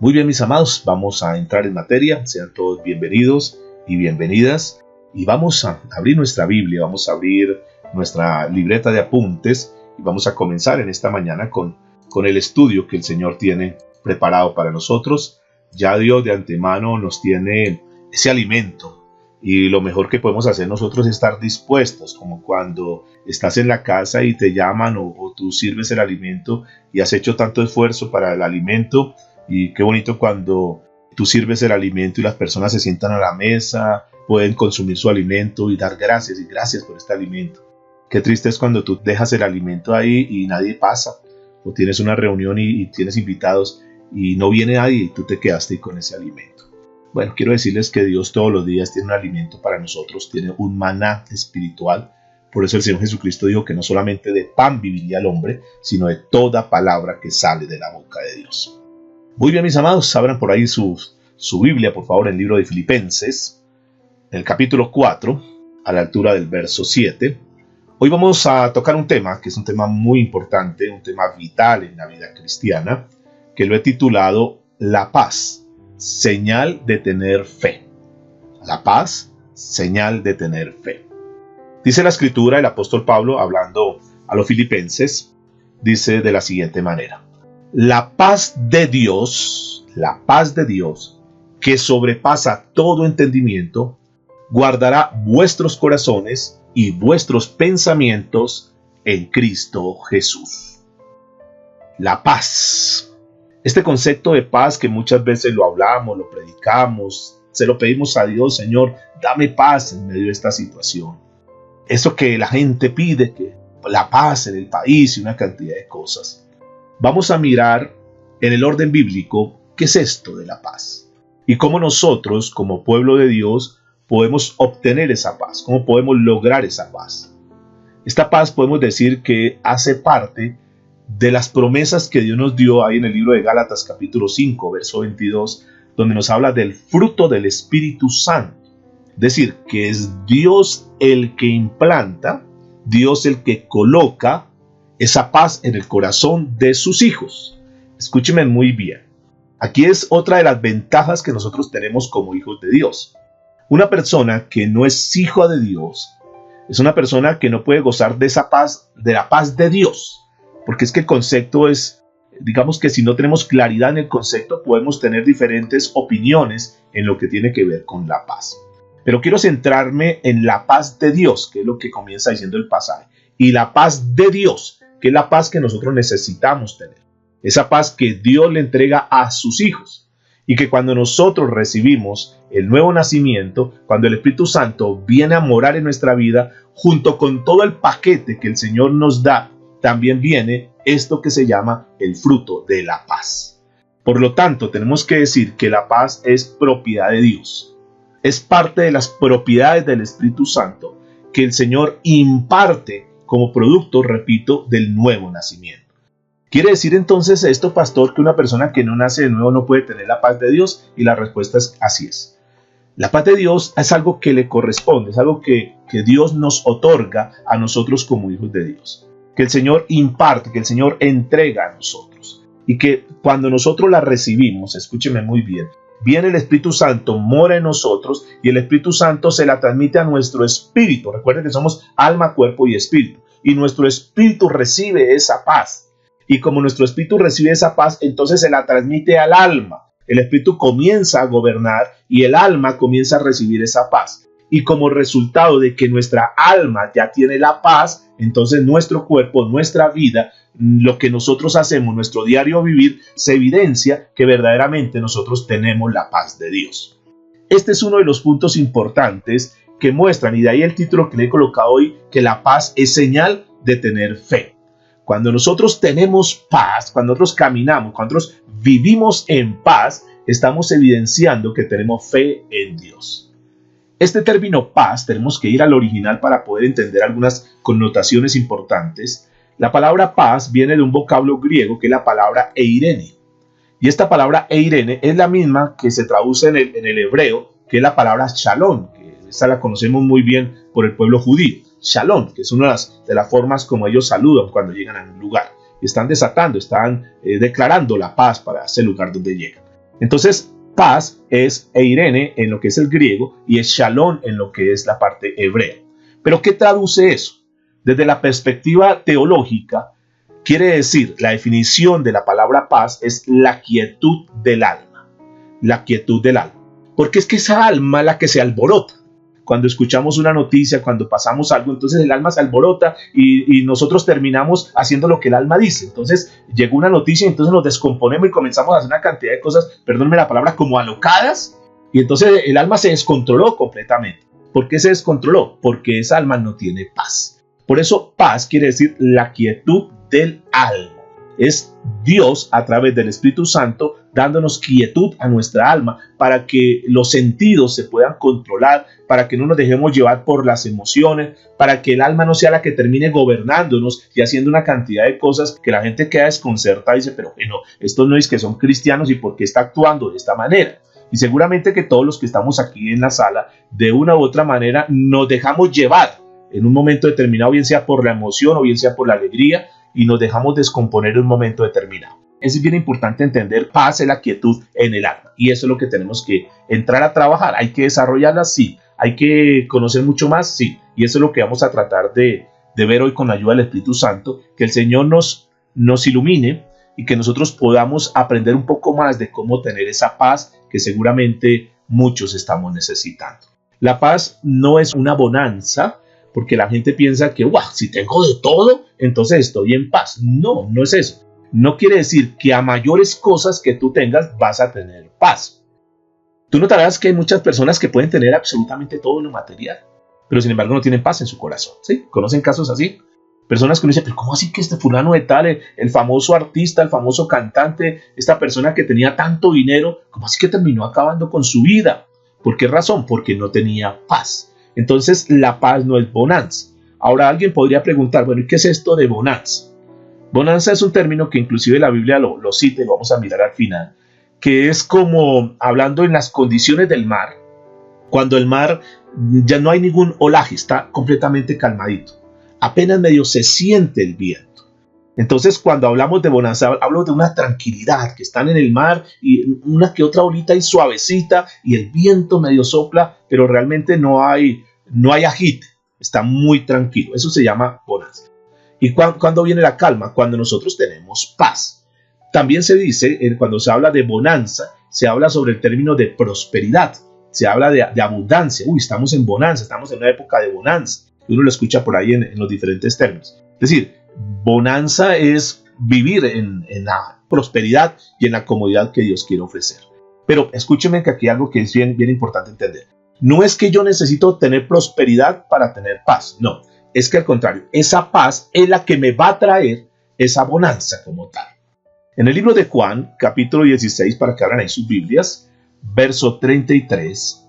Muy bien, mis amados, vamos a entrar en materia. Sean todos bienvenidos y bienvenidas. Y vamos a abrir nuestra Biblia, vamos a abrir nuestra libreta de apuntes y vamos a comenzar en esta mañana con el estudio que el Señor tiene preparado para nosotros. Ya Dios de antemano nos tiene ese alimento. Y lo mejor que podemos hacer nosotros es estar dispuestos, como cuando estás en la casa y te llaman o tú sirves el alimento y has hecho tanto esfuerzo para el alimento. Y qué bonito cuando tú sirves el alimento y las personas se sientan a la mesa, pueden consumir su alimento y dar gracias y gracias por este alimento. Qué triste es cuando tú dejas el alimento ahí y nadie pasa, o tienes una reunión y tienes invitados y no viene nadie y tú te quedaste con ese alimento. Bueno, quiero decirles que Dios todos los días tiene un alimento para nosotros, tiene un maná espiritual. Por eso el Señor Jesucristo dijo que no solamente de pan viviría el hombre, sino de toda palabra que sale de la boca de Dios. Muy bien, mis amados, abran por ahí su Biblia, por favor, en el libro de Filipenses, en el capítulo 4, a la altura del verso 7. Hoy vamos a tocar un tema que es un tema muy importante, un tema vital en la vida cristiana, que lo he titulado La paz. Señal de tener fe. La paz, señal de tener fe. Dice la Escritura, el apóstol Pablo, hablando a los filipenses, dice de la siguiente manera: la paz de Dios, que sobrepasa todo entendimiento, guardará vuestros corazones y vuestros pensamientos en Cristo Jesús. La paz. Este concepto de paz que muchas veces lo hablamos, lo predicamos, se lo pedimos a Dios: Señor, dame paz en medio de esta situación. Eso que la gente pide, que la paz en el país y una cantidad de cosas. Vamos a mirar en el orden bíblico qué es esto de la paz y cómo nosotros, como pueblo de Dios, podemos obtener esa paz, cómo podemos lograr esa paz. Esta paz podemos decir que hace parte de las promesas que Dios nos dio ahí en el libro de Gálatas capítulo 5, verso 22, donde nos habla del fruto del Espíritu Santo. Es decir, que es Dios el que implanta, Dios el que coloca esa paz en el corazón de sus hijos. Escúcheme muy bien. Aquí es otra de las ventajas que nosotros tenemos como hijos de Dios. Una persona que no es hijo de Dios es una persona que no puede gozar de esa paz, de la paz de Dios. Porque es que el concepto es, digamos que si no tenemos claridad en el concepto, podemos tener diferentes opiniones en lo que tiene que ver con la paz. Pero quiero centrarme en la paz de Dios, que es lo que comienza diciendo el pasaje. Y la paz de Dios, que es la paz que nosotros necesitamos tener. Esa paz que Dios le entrega a sus hijos. Y que cuando nosotros recibimos el nuevo nacimiento, cuando el Espíritu Santo viene a morar en nuestra vida, junto con todo el paquete que el Señor nos da, también viene esto que se llama el fruto de la paz. Por lo tanto, tenemos que decir que la paz es propiedad de Dios. Es parte de las propiedades del Espíritu Santo que el Señor imparte como producto, repito, del nuevo nacimiento. ¿Quiere decir entonces esto, pastor, que una persona que no nace de nuevo no puede tener la paz de Dios? Y la respuesta es así es. La paz de Dios es algo que le corresponde, es algo que Dios nos otorga a nosotros como hijos de Dios. Que el Señor imparte, que el Señor entrega a nosotros. Y que cuando nosotros la recibimos, escúcheme muy bien, viene el Espíritu Santo, mora en nosotros y el Espíritu Santo se la transmite a nuestro espíritu. Recuerden que somos alma, cuerpo y espíritu. Y nuestro espíritu recibe esa paz. Y como nuestro espíritu recibe esa paz, entonces se la transmite al alma. El espíritu comienza a gobernar y el alma comienza a recibir esa paz. Y como resultado de que nuestra alma ya tiene la paz, entonces nuestro cuerpo, nuestra vida, lo que nosotros hacemos, nuestro diario vivir, se evidencia que verdaderamente nosotros tenemos la paz de Dios. Este es uno de los puntos importantes que muestran, y de ahí el título que le he colocado hoy, que la paz es señal de tener fe. Cuando nosotros tenemos paz, cuando nosotros caminamos, cuando nosotros vivimos en paz, estamos evidenciando que tenemos fe en Dios. Este término paz, tenemos que ir al original para poder entender algunas connotaciones importantes. La palabra paz viene de un vocablo griego que es la palabra eirene. Y esta palabra eirene es la misma que se traduce en el hebreo, que es la palabra shalom, que esta la conocemos muy bien por el pueblo judío. Shalom, que es una de las formas como ellos saludan cuando llegan a un lugar. Están desatando, están declarando la paz para ese lugar donde llegan. Entonces, paz es eirene en lo que es el griego y es shalom en lo que es la parte hebrea. ¿Pero qué traduce eso? Desde la perspectiva teológica, quiere decir, la definición de la palabra paz es la quietud del alma. La quietud del alma. Porque es que esa alma es la que se alborota. Cuando escuchamos una noticia, cuando pasamos algo, entonces el alma se alborota y nosotros terminamos haciendo lo que el alma dice. Entonces llegó una noticia y entonces nos descomponemos y comenzamos a hacer una cantidad de cosas, perdónenme la palabra, como alocadas. Y entonces el alma se descontroló completamente. ¿Por qué se descontroló? Porque esa alma no tiene paz. Por eso paz quiere decir la quietud del alma. Es Dios a través del Espíritu Santo dándonos quietud a nuestra alma para que los sentidos se puedan controlar, para que no nos dejemos llevar por las emociones, para que el alma no sea la que termine gobernándonos y haciendo una cantidad de cosas que la gente queda desconcertada y dice, pero bueno, estos no es que son cristianos y por qué está actuando de esta manera. Y seguramente que todos los que estamos aquí en la sala, de una u otra manera, nos dejamos llevar en un momento determinado, bien sea por la emoción o bien sea por la alegría, y nos dejamos descomponer en un momento determinado. Es bien importante entender, paz es la quietud en el alma, y eso es lo que tenemos que entrar a trabajar. Hay que desarrollarla, sí. Hay que conocer mucho más, sí. Y eso es lo que vamos a tratar de ver hoy con la ayuda del Espíritu Santo, que el Señor nos ilumine y que nosotros podamos aprender un poco más de cómo tener esa paz que seguramente muchos estamos necesitando. La paz no es una bonanza, porque la gente piensa que, wow, si tengo de todo, entonces estoy en paz. No, no es eso. No quiere decir que a mayores cosas que tú tengas vas a tener paz. Tú notarás que hay muchas personas que pueden tener absolutamente todo en lo material, pero sin embargo no tienen paz en su corazón. ¿Sí? ¿Conocen casos así? Personas que uno dice, pero ¿cómo así que este fulano de tal, el famoso artista, el famoso cantante, esta persona que tenía tanto dinero, ¿cómo así que terminó acabando con su vida? ¿Por qué razón? Porque no tenía paz. Entonces la paz no es bonanza. Ahora alguien podría preguntar, bueno, ¿y qué es esto de bonanza? Bonanza es un término que inclusive la Biblia lo cita y lo vamos a mirar al final, que es como hablando en las condiciones del mar, cuando el mar ya no hay ningún olaje, está completamente calmadito, apenas medio se siente el viento. Entonces cuando hablamos de bonanza, hablo de una tranquilidad, que están en el mar y una que otra olita y suavecita y el viento medio sopla, pero realmente no hay agite, está muy tranquilo. Eso se llama bonanza. ¿Y cuándo viene la calma? Cuando nosotros tenemos paz. También se dice, cuando se habla de bonanza, se habla sobre el término de prosperidad, se habla de abundancia. Uy, estamos en bonanza, estamos en una época de bonanza. Uno lo escucha por ahí en los diferentes términos. Es decir, bonanza es vivir en la prosperidad y en la comodidad que Dios quiere ofrecer. Pero escúcheme que aquí hay algo que es bien importante entender. No es que yo necesito tener prosperidad para tener paz, no. Es que al contrario, esa paz es la que me va a traer esa bonanza como tal. En el libro de Juan, capítulo 16, para que abran ahí sus Biblias, verso 33,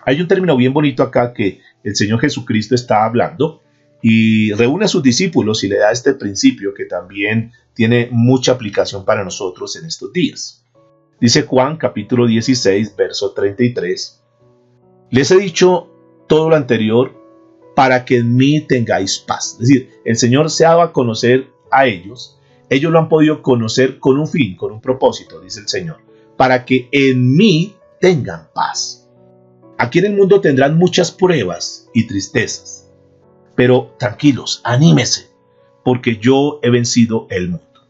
hay un término bien bonito acá que el Señor Jesucristo está hablando y reúne a sus discípulos y le da este principio que también tiene mucha aplicación para nosotros en estos días. Dice Juan, capítulo 16, verso 33, les he dicho todo lo anterior para que en mí tengáis paz. Es decir, el Señor se ha dado a conocer a ellos lo han podido conocer con un fin, con un propósito, dice el Señor, para que en mí tengan paz. Aquí en el mundo tendrán muchas pruebas y tristezas, pero tranquilos, anímese, porque yo he vencido el mundo.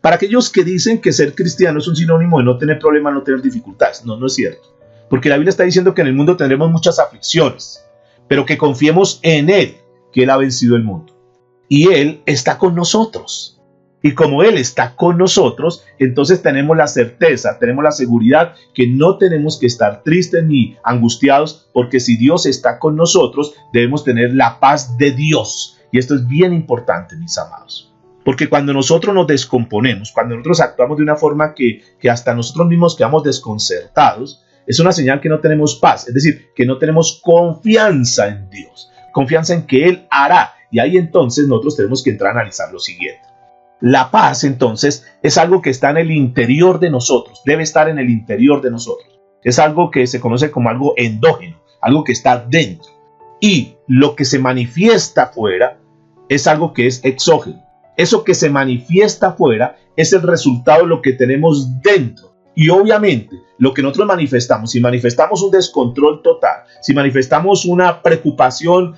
Para aquellos que dicen que ser cristiano es un sinónimo de no tener problemas, no tener dificultades, no es cierto, porque la Biblia está diciendo que en el mundo tendremos muchas aflicciones, pero que confiemos en Él, que Él ha vencido el mundo. Y Él está con nosotros. Y como Él está con nosotros, entonces tenemos la certeza, tenemos la seguridad que no tenemos que estar tristes ni angustiados, porque si Dios está con nosotros, debemos tener la paz de Dios. Y esto es bien importante, mis amados. Porque cuando nosotros nos descomponemos, cuando nosotros actuamos de una forma que hasta nosotros mismos quedamos desconcertados, es una señal que no tenemos paz, es decir, que no tenemos confianza en Dios, confianza en que Él hará. Y ahí entonces nosotros tenemos que entrar a analizar lo siguiente. La paz, entonces, es algo que está en el interior de nosotros, debe estar en el interior de nosotros. Es algo que se conoce como algo endógeno, algo que está dentro. Y lo que se manifiesta afuera es algo que es exógeno. Eso que se manifiesta afuera es el resultado de lo que tenemos dentro. Y obviamente, lo que nosotros manifestamos, si manifestamos un descontrol total, si manifestamos una preocupación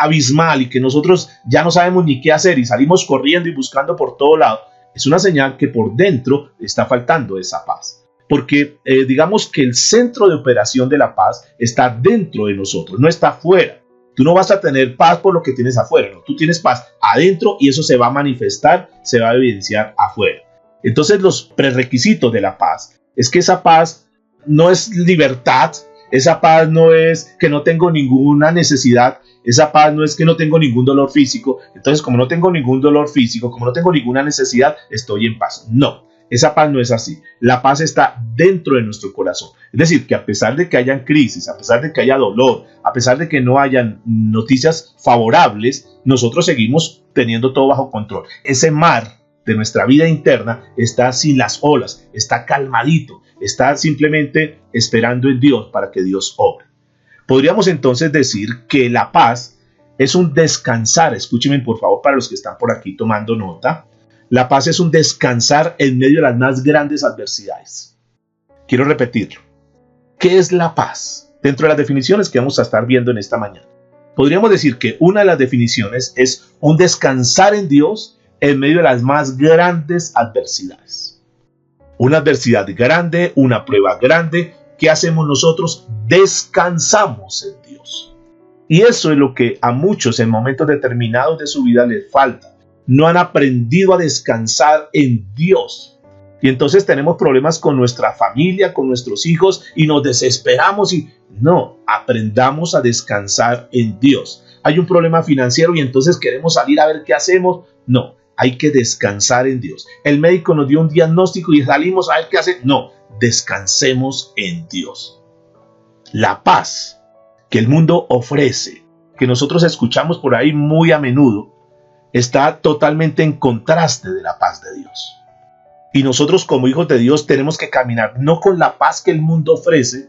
abismal y que nosotros ya no sabemos ni qué hacer y salimos corriendo y buscando por todo lado, es una señal que por dentro está faltando esa paz. Porque digamos que el centro de operación de la paz está dentro de nosotros, no está afuera. Tú no vas a tener paz por lo que tienes afuera, no, tú tienes paz adentro y eso se va a manifestar, se va a evidenciar afuera. Entonces los prerequisitos de la paz es que esa paz no es libertad, esa paz no es que no tengo ninguna necesidad, esa paz no es que no tengo ningún dolor físico, entonces como no tengo ningún dolor físico, como no tengo ninguna necesidad, estoy en paz. No, esa paz no es así. La paz está dentro de nuestro corazón. Es decir, que a pesar de que hayan crisis, a pesar de que haya dolor, a pesar de que no hayan noticias favorables, nosotros seguimos teniendo todo bajo control. Ese mar de nuestra vida interna está sin las olas, está calmadito, está simplemente esperando en Dios para que Dios obre. Podríamos entonces decir que la paz es un descansar. Escúchenme por favor para los que están por aquí tomando nota. La paz es un descansar en medio de las más grandes adversidades. Quiero repetirlo. ¿Qué es la paz? Dentro de las definiciones que vamos a estar viendo en esta mañana, podríamos decir que una de las definiciones es un descansar en Dios en medio de las más grandes adversidades. Una adversidad grande, una prueba grande. ¿Qué hacemos nosotros? Descansamos en Dios. Y eso es lo que a muchos en momentos determinados de su vida les falta. No han aprendido a descansar en Dios. Y entonces tenemos problemas con nuestra familia, con nuestros hijos y nos desesperamos. Y no, aprendamos a descansar en Dios. Hay un problema financiero y entonces queremos salir a ver qué hacemos. No, hay que descansar en Dios. El médico nos dio un diagnóstico y salimos a ver qué hacer. No, descansemos en Dios. La paz que el mundo ofrece, que nosotros escuchamos por ahí muy a menudo, está totalmente en contraste de la paz de Dios. Y nosotros como hijos de Dios tenemos que caminar no con la paz que el mundo ofrece,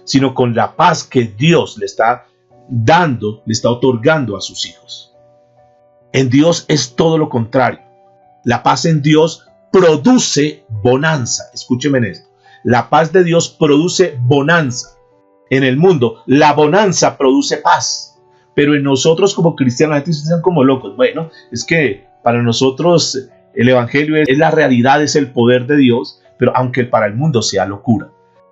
sino con la paz que Dios le está dando, le está otorgando a sus hijos. En Dios es todo lo contrario. La paz en Dios produce bonanza. Escúcheme en esto. La paz de Dios produce bonanza. En el mundo, la bonanza produce paz. Pero en nosotros como cristianos, la gente se sienten como locos. Bueno, es que para nosotros el evangelio es la realidad, es el poder de Dios, pero aunque para el mundo sea locura.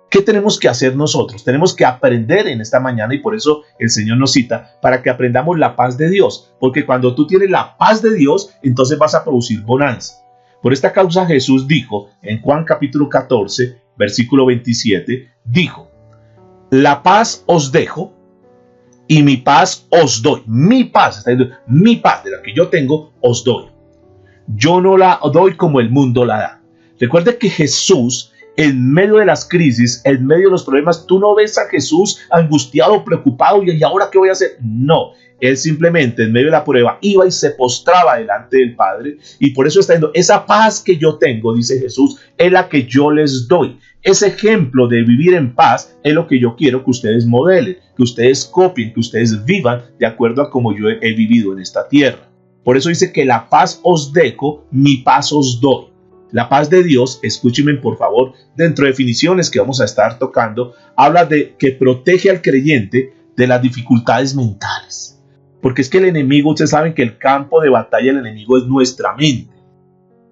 ¿Qué tenemos que hacer nosotros? Tenemos que aprender en esta mañana y por eso el Señor nos cita para que aprendamos la paz de Dios. Porque cuando tú tienes la paz de Dios, entonces vas a producir bonanza. Por esta causa Jesús dijo en Juan capítulo 14, versículo 27, dijo: la paz os dejo y mi paz os doy. Mi paz, está diciendo, mi paz de la que yo tengo os doy. Yo no la doy como el mundo la da. Recuerde que Jesús, en medio de las crisis, en medio de los problemas, tú no ves a Jesús angustiado, preocupado y ahora ¿qué voy a hacer? No, él simplemente en medio de la prueba iba y se postraba delante del Padre y por eso está diciendo, esa paz que yo tengo, dice Jesús, es la que yo les doy. Ese ejemplo de vivir en paz es lo que yo quiero que ustedes modelen, que ustedes copien, que ustedes vivan de acuerdo a como yo he vivido en esta tierra. Por eso dice que la paz os dejo, mi paz os doy. La paz de Dios, escúchenme por favor, dentro de definiciones que vamos a estar tocando, habla de que protege al creyente de las dificultades mentales. Porque es que el enemigo, ustedes saben que el campo de batalla del enemigo es nuestra mente.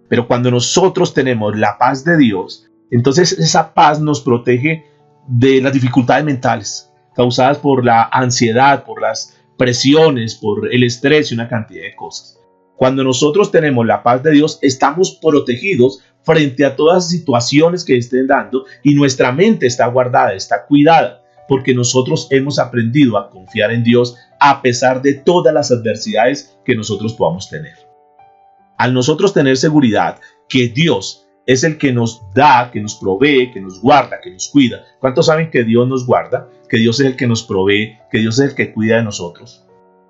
Pero cuando nosotros tenemos la paz de Dios, entonces esa paz nos protege de las dificultades mentales causadas por la ansiedad, por las presiones, por el estrés y una cantidad de cosas. Cuando nosotros tenemos la paz de Dios, estamos protegidos frente a todas las situaciones que estén dando y nuestra mente está guardada, está cuidada, porque nosotros hemos aprendido a confiar en Dios a pesar de todas las adversidades que nosotros podamos tener. Al nosotros tener seguridad que Dios es el que nos da, que nos provee, que nos guarda, que nos cuida. ¿Cuántos saben que Dios nos guarda? Que Dios es el que nos provee, que Dios es el que cuida de nosotros.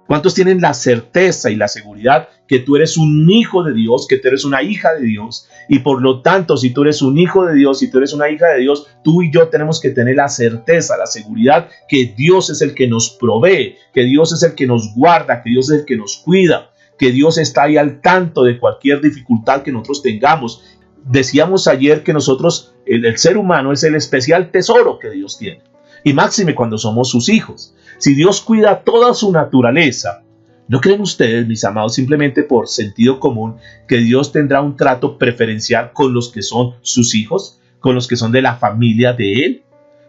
¿Cuántos tienen la certeza y la seguridad que tú eres un hijo de Dios, que tú eres una hija de Dios? Y por lo tanto, si tú eres un hijo de Dios, si tú eres una hija de Dios, tú y yo tenemos que tener la certeza, la seguridad que Dios es el que nos provee, que Dios es el que nos guarda, que Dios es el que nos cuida, que Dios está ahí al tanto de cualquier dificultad que nosotros tengamos. Decíamos ayer que nosotros, el ser humano es el especial tesoro que Dios tiene. Y máxime cuando somos sus hijos. Si Dios cuida toda su naturaleza, ¿no creen ustedes, mis amados, simplemente por sentido común, que Dios tendrá un trato preferencial con los que son sus hijos, con los que son de la familia de Él?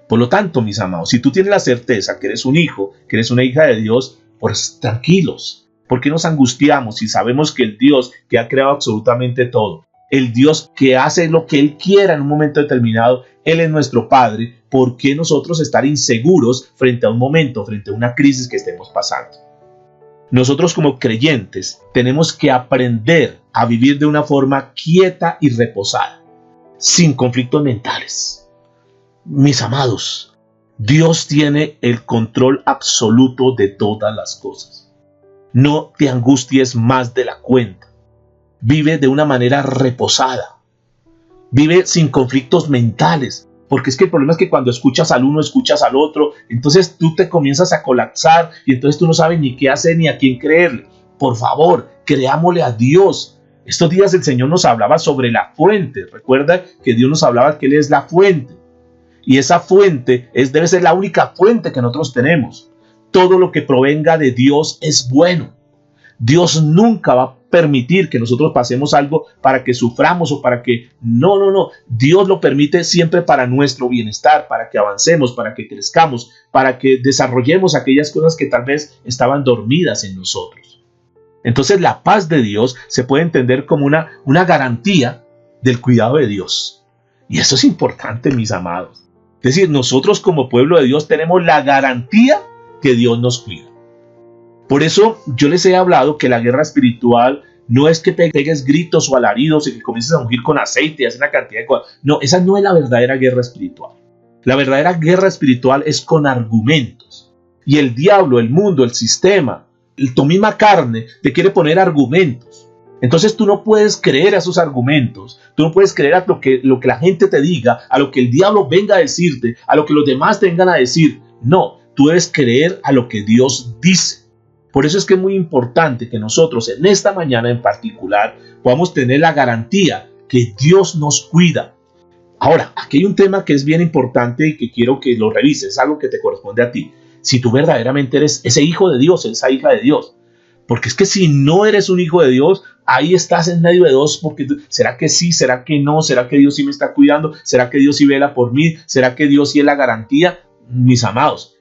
Por lo tanto, mis amados, si tú tienes la certeza que eres un hijo, que eres una hija de Dios, pues tranquilos. ¿Por qué nos angustiamos si sabemos que el Dios que ha creado absolutamente todo, el Dios que hace lo que Él quiera en un momento determinado, Él es nuestro Padre? ¿Por qué nosotros estar inseguros frente a un momento, frente a una crisis que estemos pasando? Nosotros como creyentes tenemos que aprender a vivir de una forma quieta y reposada, sin conflictos mentales. Mis amados, Dios tiene el control absoluto de todas las cosas. No te angusties más de la cuenta. Vive de una manera reposada. Vive sin conflictos mentales. Porque es que el problema es que cuando escuchas al uno, escuchas al otro, entonces tú te comienzas a colapsar y entonces tú no sabes ni qué hacer ni a quién creerle. Por favor, creámosle a Dios. Estos días el Señor nos hablaba sobre la fuente. Recuerda que Dios nos hablaba que Él es la fuente. Y esa fuente debe ser la única fuente que nosotros tenemos. Todo lo que provenga de Dios es bueno. Dios nunca va a permitir que nosotros pasemos algo para que suframos o para que... No. Dios lo permite siempre para nuestro bienestar, para que avancemos, para que crezcamos, para que desarrollemos aquellas cosas que tal vez estaban dormidas en nosotros. Entonces la paz de Dios se puede entender como una garantía del cuidado de Dios. Y eso es importante, mis amados. Es decir, nosotros como pueblo de Dios tenemos la garantía que Dios nos cuida. Por eso yo les he hablado que la guerra espiritual no es que te pegues gritos o alaridos y que comiences a ungir con aceite y hacer una cantidad de cosas. No, esa no es la verdadera guerra espiritual. La verdadera guerra espiritual es con argumentos. Y el diablo, el mundo, el sistema, tu misma carne te quiere poner argumentos. Entonces tú no puedes creer a esos argumentos, tú no puedes creer a lo que la gente te diga, a lo que el diablo venga a decirte, a lo que los demás te vengan a decir. No, tú debes creer a lo que Dios dice. Por eso es que es muy importante que nosotros en esta mañana en particular podamos tener la garantía que Dios nos cuida. Ahora, aquí hay un tema que es bien importante y que quiero que lo revises, es algo que te corresponde a ti. Si tú verdaderamente eres ese hijo de Dios, esa hija de Dios. Porque es que si no eres un hijo de Dios, ahí estás en medio de dos, porque ¿será que sí? ¿Será que no? ¿Será que Dios sí me está cuidando? ¿Será que Dios sí vela por mí? ¿Será que Dios sí es la garantía? Mis amados,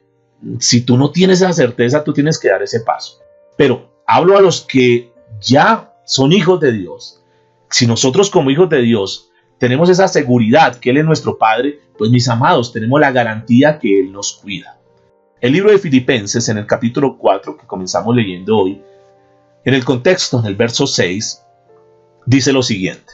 si tú no tienes esa certeza, tú tienes que dar ese paso. Pero hablo a los que ya son hijos de Dios. Si nosotros como hijos de Dios tenemos esa seguridad que Él es nuestro Padre, pues mis amados, tenemos la garantía que Él nos cuida. El libro de Filipenses, en el capítulo 4, que comenzamos leyendo hoy, en el contexto, en el verso 6, dice lo siguiente: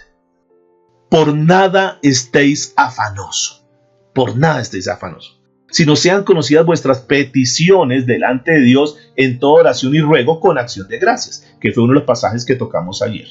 por nada estéis afanosos, por nada estéis afanosos, sino sean conocidas vuestras peticiones delante de Dios en toda oración y ruego con acción de gracias, que fue uno de los pasajes que tocamos ayer.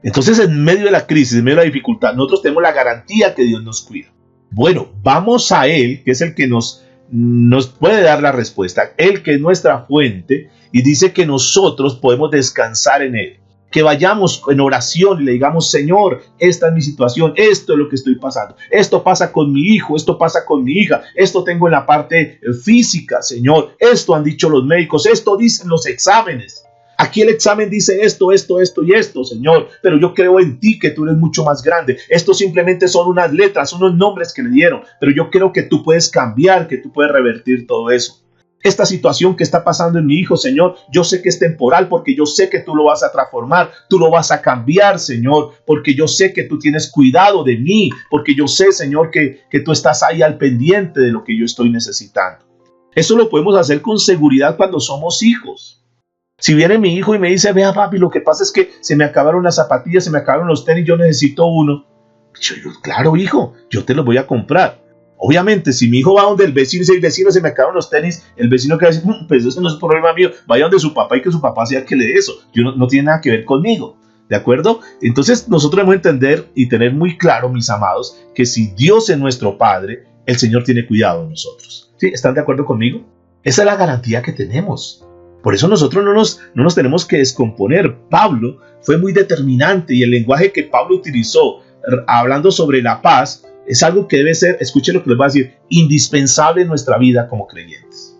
Entonces, en medio de la crisis, en medio de la dificultad, nosotros tenemos la garantía que Dios nos cuida. Bueno, vamos a Él, que es el que nos puede dar la respuesta, Él que es nuestra fuente, y dice que nosotros podemos descansar en Él. Que vayamos en oración y le digamos: Señor, esta es mi situación, esto es lo que estoy pasando, esto pasa con mi hijo, esto pasa con mi hija, esto tengo en la parte física, Señor, esto han dicho los médicos, esto dicen los exámenes. Aquí el examen dice esto y esto, Señor, pero yo creo en ti, que tú eres mucho más grande. Esto simplemente son unas letras, unos nombres que le dieron, pero yo creo que tú puedes cambiar, que tú puedes revertir todo eso. Esta situación que está pasando en mi hijo, Señor, yo sé que es temporal, porque yo sé que tú lo vas a transformar, tú lo vas a cambiar, Señor, porque yo sé que tú tienes cuidado de mí, porque yo sé, Señor, que tú estás ahí al pendiente de lo que yo estoy necesitando. Eso lo podemos hacer con seguridad cuando somos hijos. Si viene mi hijo y me dice: vea, papi, lo que pasa es que se me acabaron las zapatillas, se me acabaron los tenis, yo necesito uno. Yo, claro, hijo, yo te los voy a comprar. Obviamente, si mi hijo va donde el vecino y dice: vecino, se me acabaron los tenis, el vecino que va a decir: pues eso no es problema mío, vaya donde su papá y que su papá sea el que le dé eso. Yo no tiene nada que ver conmigo. ¿De acuerdo? Entonces nosotros debemos entender y tener muy claro, mis amados, que si Dios es nuestro Padre, el Señor tiene cuidado de nosotros. ¿Sí? ¿Están de acuerdo conmigo? Esa es la garantía que tenemos. Por eso nosotros no nos tenemos que descomponer. Pablo fue muy determinante y el lenguaje que Pablo utilizó hablando sobre la paz, es algo que debe ser, escuchen lo que les voy a decir, indispensable en nuestra vida como creyentes.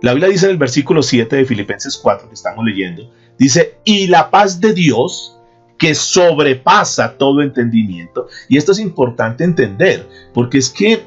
La Biblia dice en el versículo 7 de Filipenses 4 que estamos leyendo, dice, y la paz de Dios que sobrepasa todo entendimiento. Y esto es importante entender, porque es que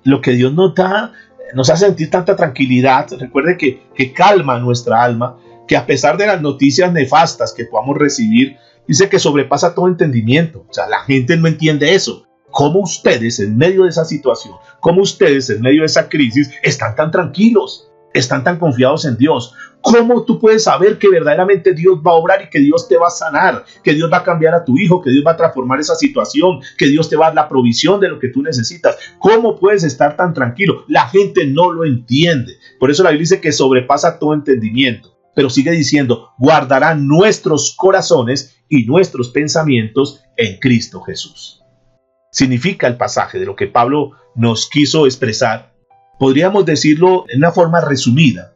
lo que Dios nos da, nos hace sentir tanta tranquilidad. Recuerde que calma nuestra alma, que a pesar de las noticias nefastas que podamos recibir, dice que sobrepasa todo entendimiento. O sea, la gente no entiende eso. ¿Cómo ustedes en medio de esa situación, cómo ustedes en medio de esa crisis están tan tranquilos, están tan confiados en Dios? ¿Cómo tú puedes saber que verdaderamente Dios va a obrar y que Dios te va a sanar, que Dios va a cambiar a tu hijo, que Dios va a transformar esa situación, que Dios te va a dar la provisión de lo que tú necesitas? ¿Cómo puedes estar tan tranquilo? La gente no lo entiende. Por eso la Biblia dice que sobrepasa todo entendimiento. Pero sigue diciendo, guardará nuestros corazones y nuestros pensamientos en Cristo Jesús. Significa el pasaje de lo que Pablo nos quiso expresar. Podríamos decirlo en una forma resumida,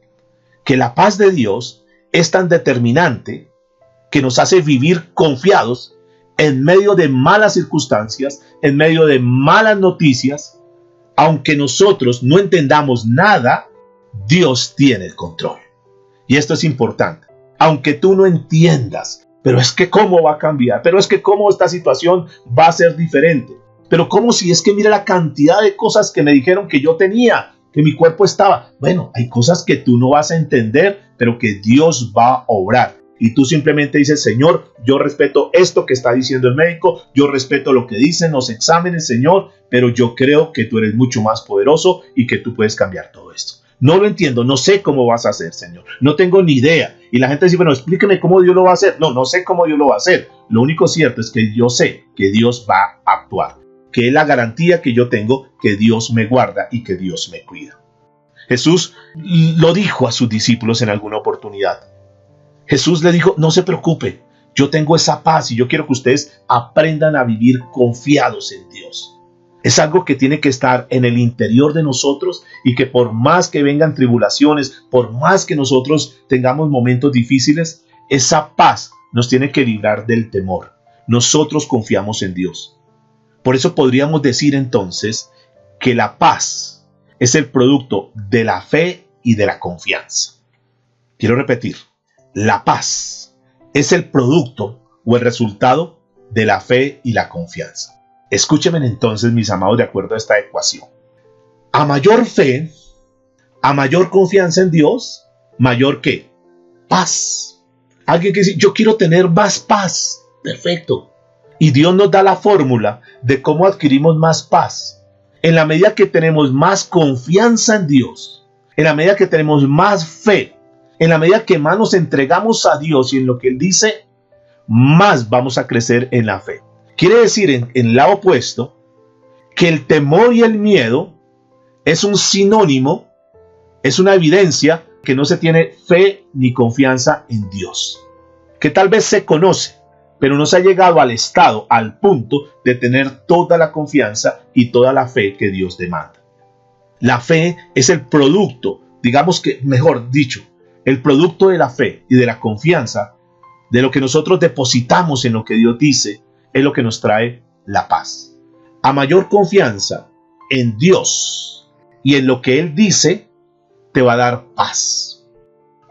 que la paz de Dios es tan determinante que nos hace vivir confiados en medio de malas circunstancias, en medio de malas noticias. Aunque nosotros no entendamos nada, Dios tiene el control. Y esto es importante. Aunque tú no entiendas, pero es que cómo va a cambiar, pero es que cómo esta situación va a ser diferente, pero cómo si es que mira la cantidad de cosas que me dijeron que yo tenía, que mi cuerpo estaba. Bueno, hay cosas que tú no vas a entender, pero que Dios va a obrar. Y tú simplemente dices, Señor, yo respeto esto que está diciendo el médico, yo respeto lo que dicen los exámenes, Señor, pero yo creo que tú eres mucho más poderoso y que tú puedes cambiar todo esto. No lo entiendo, no sé cómo vas a hacer, Señor. No tengo ni idea. Y la gente dice, bueno, explíqueme cómo Dios lo va a hacer. No, no sé cómo Dios lo va a hacer. Lo único cierto es que yo sé que Dios va a actuar, que es la garantía que yo tengo, que Dios me guarda y que Dios me cuida. Jesús lo dijo a sus discípulos en alguna oportunidad. Jesús le dijo, no se preocupe, yo tengo esa paz y yo quiero que ustedes aprendan a vivir confiados en Dios. Es algo que tiene que estar en el interior de nosotros y que por más que vengan tribulaciones, por más que nosotros tengamos momentos difíciles, esa paz nos tiene que librar del temor. Nosotros confiamos en Dios. Por eso podríamos decir entonces que la paz es el producto de la fe y de la confianza. Quiero repetir, la paz es el producto o el resultado de la fe y la confianza. Escúchenme entonces, mis amados, de acuerdo a esta ecuación. A mayor fe, a mayor confianza en Dios, mayor ¿qué? Paz. Alguien que dice, yo quiero tener más paz. Perfecto. Y Dios nos da la fórmula de cómo adquirimos más paz. En la medida que tenemos más confianza en Dios, en la medida que tenemos más fe, en la medida que más nos entregamos a Dios y en lo que Él dice, más vamos a crecer en la fe. Quiere decir, en el lado opuesto, que el temor y el miedo es un sinónimo, es una evidencia que no se tiene fe ni confianza en Dios. Que tal vez se conoce, pero no se ha llegado al estado, al punto de tener toda la confianza y toda la fe que Dios demanda. La fe es el producto, digamos que, mejor dicho, el producto de la fe y de la confianza, de lo que nosotros depositamos en lo que Dios dice, es lo que nos trae la paz. A mayor confianza en Dios y en lo que Él dice, te va a dar paz.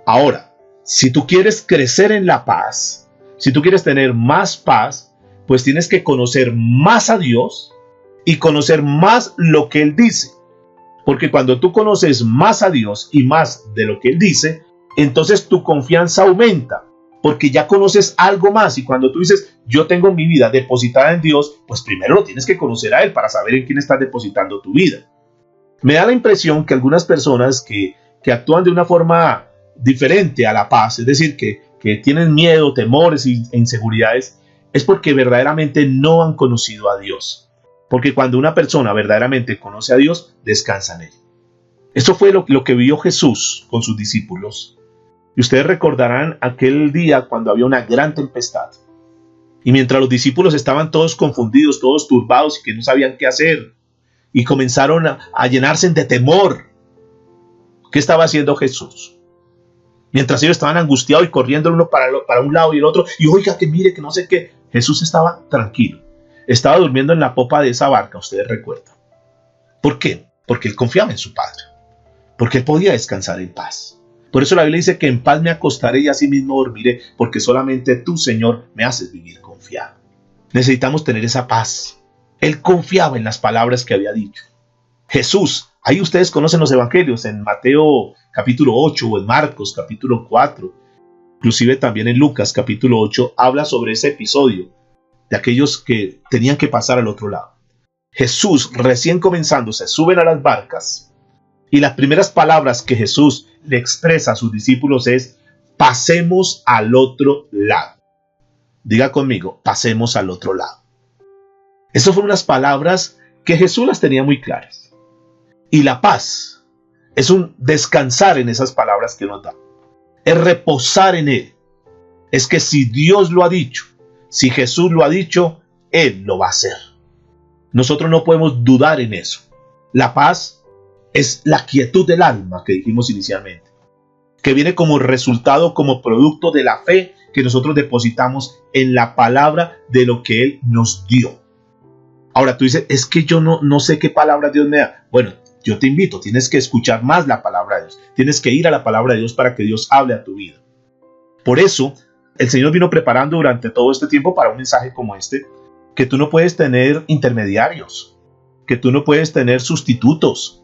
Ahora, si tú quieres crecer en la paz, si tú quieres tener más paz, pues tienes que conocer más a Dios y conocer más lo que Él dice. Porque cuando tú conoces más a Dios y más de lo que Él dice, entonces tu confianza aumenta. Porque ya conoces algo más y cuando tú dices, yo tengo mi vida depositada en Dios, pues primero lo tienes que conocer a Él para saber en quién estás depositando tu vida. Me da la impresión que algunas personas que actúan de una forma diferente a la paz, es decir, que tienen miedo, temores e inseguridades, es porque verdaderamente no han conocido a Dios. Porque cuando una persona verdaderamente conoce a Dios, descansa en Él. Eso fue lo que vio Jesús con sus discípulos. Y ustedes recordarán aquel día cuando había una gran tempestad. Y mientras los discípulos estaban todos confundidos, todos turbados y que no sabían qué hacer. Y comenzaron a llenarse de temor. ¿Qué estaba haciendo Jesús? Mientras ellos estaban angustiados y corriendo uno para un lado y el otro. Y oiga, que mire, que no sé qué. Jesús estaba tranquilo. estaba durmiendo en la popa de esa barca, ustedes recuerdan. ¿Por qué? Porque él confiaba en su Padre, porque él podía descansar en paz. Por eso la Biblia dice que en paz me acostaré y así mismo dormiré, porque solamente tú, Señor, me haces vivir confiado. Necesitamos tener esa paz. Él confiaba en las palabras que había dicho. Jesús, ahí ustedes conocen los evangelios, en Mateo capítulo 8 o en Marcos capítulo 4, inclusive también en Lucas capítulo 8, habla sobre ese episodio de aquellos que tenían que pasar al otro lado. Jesús, recién comenzando, se suben a las barcas y las primeras palabras que Jesús le expresa a sus discípulos es: pasemos al otro lado. Diga conmigo, pasemos al otro lado. Esas fueron unas palabras que Jesús las tenía muy claras. Y la paz es un descansar en esas palabras que nos da. Es reposar en Él. Es que si Dios lo ha dicho, si Jesús lo ha dicho, Él lo va a hacer. Nosotros no podemos dudar en eso. La paz es la quietud del alma que dijimos inicialmente, que viene como resultado, como producto de la fe que nosotros depositamos en la palabra de lo que Él nos dio. Ahora tú dices, es que yo no sé qué palabra Dios me da. Bueno, yo te invito, tienes que escuchar más la palabra de Dios. Tienes que ir a la palabra de Dios para que Dios hable a tu vida. Por eso, el Señor vino preparando durante todo este tiempo para un mensaje como este, que tú no puedes tener intermediarios, que tú no puedes tener sustitutos,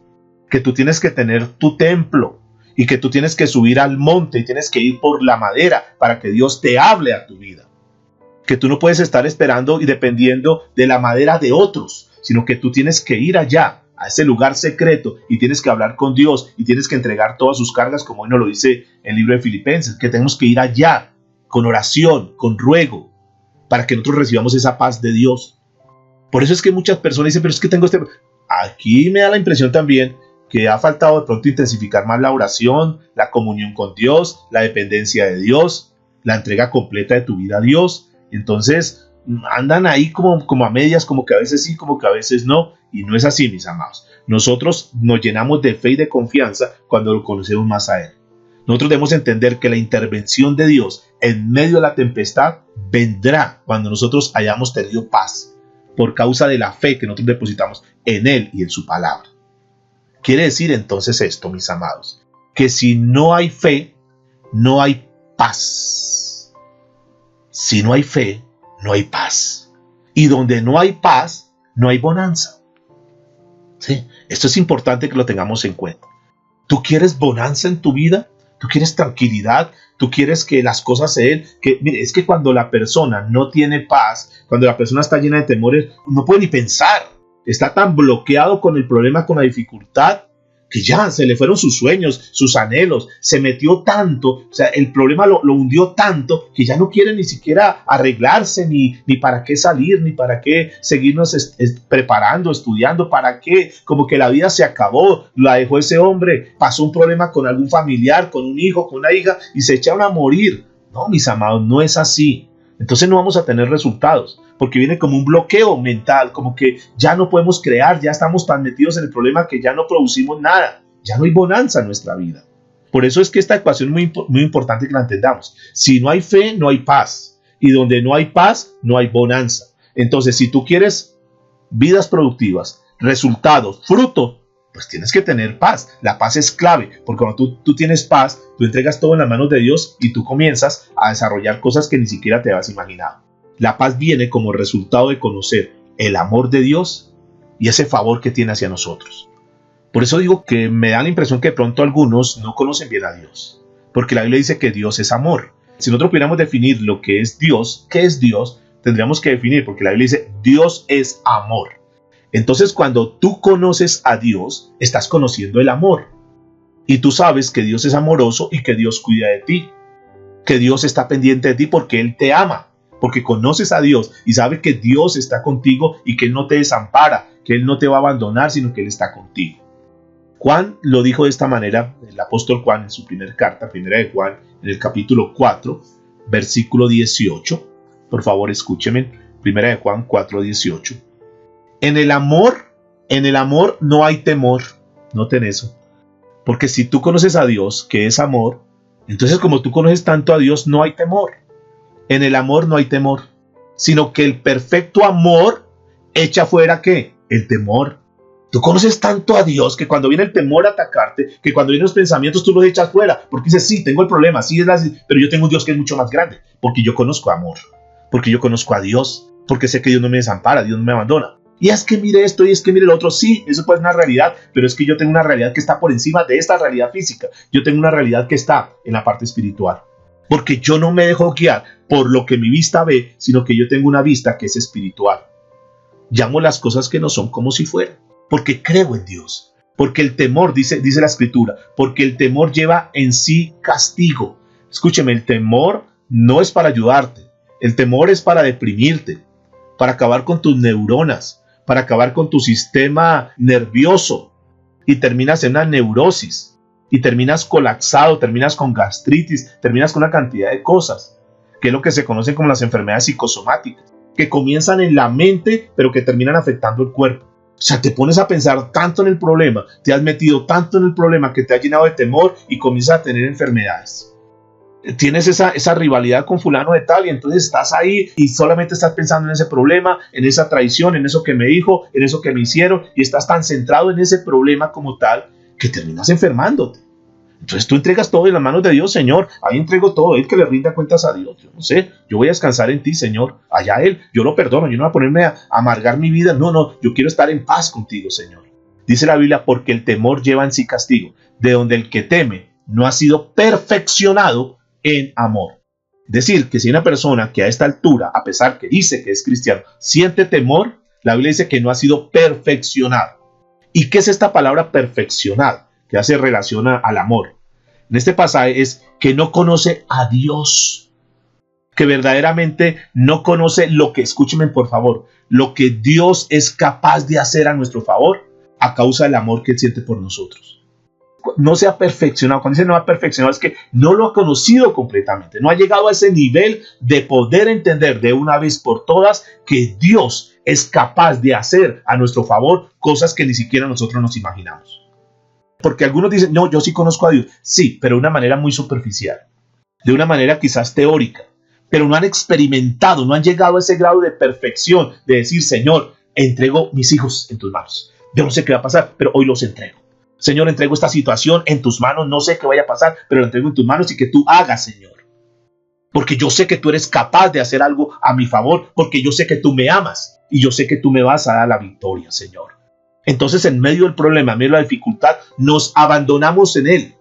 que tú tienes que tener tu templo y que tú tienes que subir al monte y tienes que ir por la madera para que Dios te hable a tu vida. Que tú no puedes estar esperando y dependiendo de la madera de otros, sino que tú tienes que ir allá, a ese lugar secreto, y tienes que hablar con Dios y tienes que entregar todas sus cargas, como hoy nos lo dice el libro de Filipenses, que tenemos que ir allá con oración, con ruego, para que nosotros recibamos esa paz de Dios. Por eso es que muchas personas dicen, pero es que tengo este... Aquí me da la impresión también que ha faltado de pronto intensificar más la oración, la comunión con Dios, la dependencia de Dios, la entrega completa de tu vida a Dios. Entonces andan ahí como a medias, como que a veces sí, como que a veces no, y no es así, mis amados. Nosotros nos llenamos de fe y de confianza cuando lo conocemos más a Él. Nosotros debemos entender que la intervención de Dios en medio de la tempestad vendrá cuando nosotros hayamos tenido paz, por causa de la fe que nosotros depositamos en Él y en su palabra. Quiere decir entonces esto, mis amados, que si no hay fe, no hay paz. Si no hay fe, no hay paz. Y donde no hay paz, no hay bonanza. ¿Sí? Esto es importante que lo tengamos en cuenta. ¿Tú quieres bonanza en tu vida? ¿Tú quieres tranquilidad? ¿Tú quieres que las cosas se den? Mire, es que cuando la persona no tiene paz, cuando la persona está llena de temores, no puede ni pensar. Está tan bloqueado con el problema, con la dificultad, que ya se le fueron sus sueños, sus anhelos, se metió tanto, o sea, el problema lo hundió tanto que ya no quiere ni siquiera arreglarse, ni para qué salir, ni para qué seguirnos preparando, estudiando, para qué, como que la vida se acabó, la dejó ese hombre, pasó un problema con algún familiar, con un hijo, con una hija, y se echaron a morir. No, mis amados, no es así. Entonces no vamos a tener resultados, porque viene como un bloqueo mental, como que ya no podemos crear, ya estamos tan metidos en el problema que ya no producimos nada, ya no hay bonanza en nuestra vida. Por eso es que esta ecuación es muy importante que la entendamos. Si no hay fe, no hay paz, y donde no hay paz, no hay bonanza. Entonces, si tú quieres vidas productivas, resultados, fruto, pues tienes que tener paz. La paz es clave, porque cuando tú tienes paz, tú entregas todo en las manos de Dios y tú comienzas a desarrollar cosas que ni siquiera te habías imaginado. La paz viene como resultado de conocer el amor de Dios y ese favor que tiene hacia nosotros. Por eso digo que me da la impresión que de pronto algunos no conocen bien a Dios, porque la Biblia dice que Dios es amor. Si nosotros pudiéramos definir lo que es Dios, ¿qué es Dios? Tendríamos que definir, porque la Biblia dice Dios es amor. Entonces, cuando tú conoces a Dios, estás conociendo el amor. Y tú sabes que Dios es amoroso y que Dios cuida de ti. Que Dios está pendiente de ti porque Él te ama. Porque conoces a Dios y sabes que Dios está contigo y que Él no te desampara, que Él no te va a abandonar, sino que Él está contigo. Juan lo dijo de esta manera, el apóstol Juan en su primera carta, primera de Juan, en el capítulo 4, versículo 18. Por favor, escúcheme, primera de Juan 4, 18. En el amor no hay temor. Noten eso. Porque si tú conoces a Dios, que es amor, entonces como tú conoces tanto a Dios, no hay temor. En el amor no hay temor, sino que el perfecto amor Echa fuera, ¿qué? El temor. Tú conoces tanto a Dios que cuando viene el temor a atacarte, que cuando vienen los pensamientos tú los echas fuera, porque dices, sí, tengo el problema, sí es así, pero yo tengo un Dios que es mucho más grande, porque yo conozco amor, porque yo conozco a Dios, porque sé que Dios no me desampara, Dios no me abandona. Y es que mire esto y es que mire lo otro, sí, eso puede ser una realidad, pero es que yo tengo una realidad que está por encima de esta realidad física. Yo tengo una realidad que está en la parte espiritual, porque yo no me dejo guiar por lo que mi vista ve, sino que yo tengo una vista que es espiritual. Llamo las cosas que no son como si fueran, porque creo en Dios, porque el temor, dice la Escritura, porque el temor lleva en sí castigo. Escúcheme, el temor no es para ayudarte, el temor es para deprimirte, para acabar con tus neuronas, para acabar con tu sistema nervioso, y terminas en una neurosis, y terminas colapsado, terminas con gastritis, terminas con una cantidad de cosas, que es lo que se conocen como las enfermedades psicosomáticas, que comienzan en la mente, pero que terminan afectando el cuerpo. O sea, te pones a pensar tanto en el problema, te has metido tanto en el problema que te ha llenado de temor y comienzas a tener enfermedades. Tienes esa rivalidad con fulano de tal y entonces estás ahí y solamente estás pensando en ese problema, en esa traición, en eso que me dijo, en eso que me hicieron, y estás tan centrado en ese problema como tal que terminas enfermándote. Entonces tú entregas todo en las manos de Dios. Señor, ahí entrego todo, Él que le rinda cuentas a Dios. Yo no sé, yo voy a descansar en ti, Señor. Allá Él, yo lo perdono, yo no voy a ponerme a amargar mi vida. No, yo quiero estar en paz contigo, Señor. Dice la Biblia, porque el temor lleva en sí castigo, de donde el que teme no ha sido perfeccionado en amor. Es decir, que si una persona que a esta altura, a pesar que dice que es cristiano, siente temor, la Biblia dice que no ha sido perfeccionado. ¿Y qué es esta palabra perfeccionado? Que hace relación al amor. En este pasaje es que no conoce a Dios, que verdaderamente no conoce lo que, escúchenme por favor, lo que Dios es capaz de hacer a nuestro favor a causa del amor que Él siente por nosotros. No se ha perfeccionado. Cuando dice no ha perfeccionado es que no lo ha conocido completamente, no ha llegado a ese nivel de poder entender de una vez por todas que Dios es capaz de hacer a nuestro favor cosas que ni siquiera nosotros nos imaginamos. Porque algunos dicen, no, yo sí conozco a Dios. Sí, pero de una manera muy superficial, de una manera quizás teórica, pero no han experimentado, no han llegado a ese grado de perfección, de decir, Señor, entrego mis hijos en tus manos. Yo no sé qué va a pasar, pero hoy los entrego. Señor, entrego esta situación en tus manos, no sé qué vaya a pasar, pero lo entrego en tus manos y que tú hagas, Señor. Porque yo sé que tú eres capaz de hacer algo a mi favor, porque yo sé que tú me amas y yo sé que tú me vas a dar la victoria, Señor. Entonces, en medio del problema, en medio de la dificultad, nos abandonamos en Él,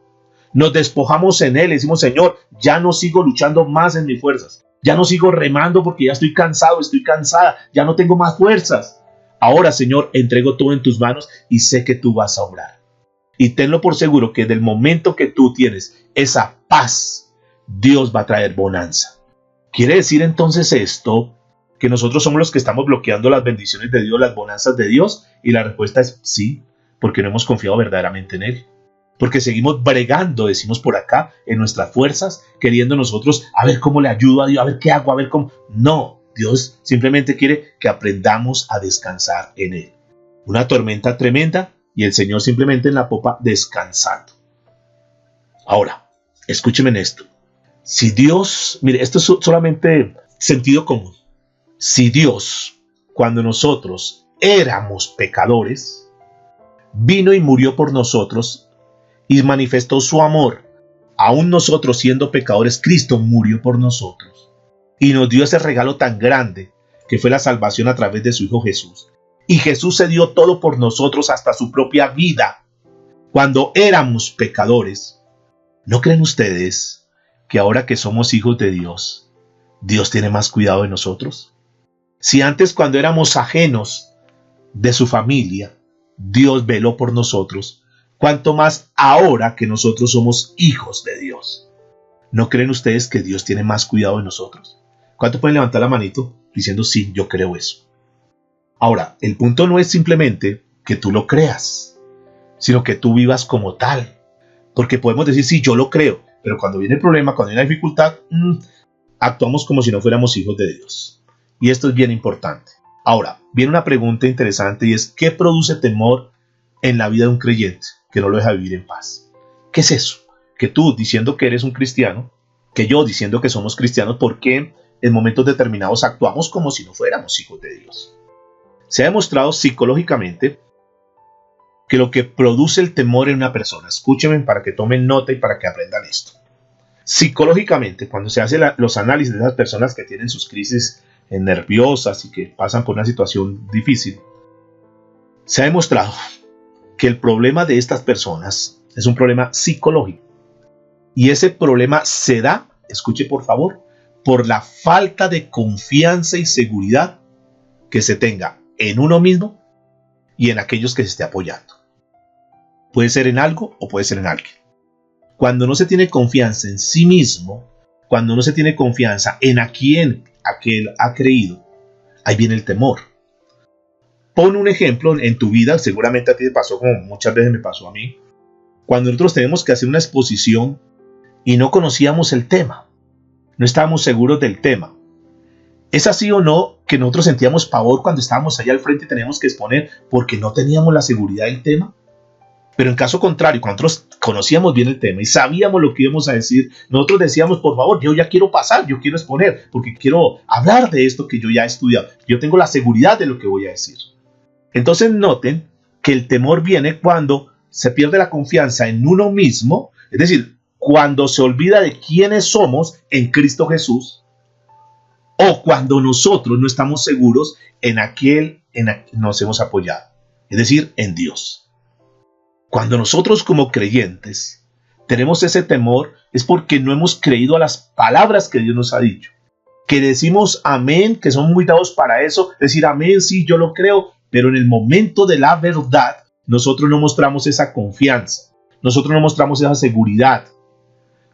nos despojamos en Él, decimos, Señor, ya no sigo luchando más en mis fuerzas, ya no sigo remando porque ya estoy cansado, estoy cansada, ya no tengo más fuerzas. Ahora, Señor, entrego todo en tus manos y sé que tú vas a obrar. Y tenlo por seguro que del momento que tú tienes esa paz, Dios va a traer bonanza. ¿Quiere decir entonces esto que nosotros somos los que estamos bloqueando las bendiciones de Dios, las bonanzas de Dios? Y la respuesta es sí, porque no hemos confiado verdaderamente en Él. Porque seguimos bregando, decimos por acá, en nuestras fuerzas, queriendo nosotros a ver cómo le ayudo a Dios, a ver qué hago, a ver cómo. No, Dios simplemente quiere que aprendamos a descansar en Él. Una tormenta tremenda y el Señor simplemente en la popa descansando. Ahora, escúcheme en esto. Si Dios, mire, esto es solamente sentido común. Si Dios, cuando nosotros éramos pecadores, vino y murió por nosotros y manifestó su amor, aún nosotros siendo pecadores, Cristo murió por nosotros y nos dio ese regalo tan grande que fue la salvación a través de su Hijo Jesús. Y Jesús se dio todo por nosotros, hasta su propia vida, cuando éramos pecadores. ¿No creen ustedes que ahora que somos hijos de Dios, Dios tiene más cuidado de nosotros? Si antes, cuando éramos ajenos de su familia, Dios veló por nosotros, ¿cuánto más ahora que nosotros somos hijos de Dios? ¿No creen ustedes que Dios tiene más cuidado de nosotros? ¿Cuánto pueden levantar la manito diciendo sí, yo creo eso? Ahora, el punto no es simplemente que tú lo creas, sino que tú vivas como tal. Porque podemos decir, sí, yo lo creo, pero cuando viene el problema, cuando viene la dificultad, actuamos como si no fuéramos hijos de Dios. Y esto es bien importante. Ahora, viene una pregunta interesante y es, ¿qué produce temor en la vida de un creyente que no lo deja vivir en paz? ¿Qué es eso? Que tú, diciendo que eres un cristiano, que yo, diciendo que somos cristianos, ¿por qué en momentos determinados actuamos como si no fuéramos hijos de Dios? Se ha demostrado psicológicamente que lo que produce el temor en una persona, escúchenme para que tomen nota y para que aprendan esto. Psicológicamente, cuando se hacen los análisis de esas personas que tienen sus crisis nerviosas y que pasan por una situación difícil, se ha demostrado que el problema de estas personas es un problema psicológico. Y ese problema se da, escuche por favor, por la falta de confianza y seguridad que se tenga en uno mismo y en aquellos que se esté apoyando. Puede ser en algo o puede ser en alguien. Cuando no se tiene confianza en sí mismo, cuando no se tiene confianza en a quien aquel ha creído, ahí viene el temor. Pon un ejemplo en tu vida, seguramente a ti te pasó como muchas veces me pasó a mí, cuando nosotros tenemos que hacer una exposición y no conocíamos el tema, no estábamos seguros del tema. ¿Es así o no que nosotros sentíamos pavor cuando estábamos allá al frente y teníamos que exponer porque no teníamos la seguridad del tema? Pero en caso contrario, cuando nosotros conocíamos bien el tema y sabíamos lo que íbamos a decir, nosotros decíamos, por favor, yo ya quiero pasar, yo quiero exponer, porque quiero hablar de esto que yo ya he estudiado. Yo tengo la seguridad de lo que voy a decir. Entonces noten que el temor viene cuando se pierde la confianza en uno mismo, es decir, cuando se olvida de quiénes somos en Cristo Jesús, o cuando nosotros no estamos seguros en aquel en el que nos hemos apoyado, es decir, en Dios. Cuando nosotros como creyentes tenemos ese temor es porque no hemos creído a las palabras que Dios nos ha dicho. Que decimos amén, que somos muy dados para eso, decir amén, sí, yo lo creo, pero en el momento de la verdad nosotros no mostramos esa confianza, nosotros no mostramos esa seguridad.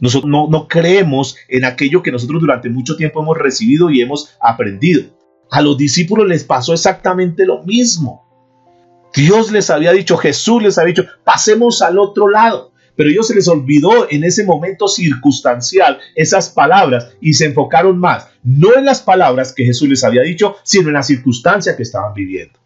Nosotros no creemos en aquello que nosotros durante mucho tiempo hemos recibido y hemos aprendido. A los discípulos les pasó exactamente lo mismo. Dios les había dicho, Jesús les había dicho, pasemos al otro lado. Pero a ellos se les olvidó en ese momento circunstancial esas palabras y se enfocaron más, no en las palabras que Jesús les había dicho, sino en la circunstancia que estaban viviendo.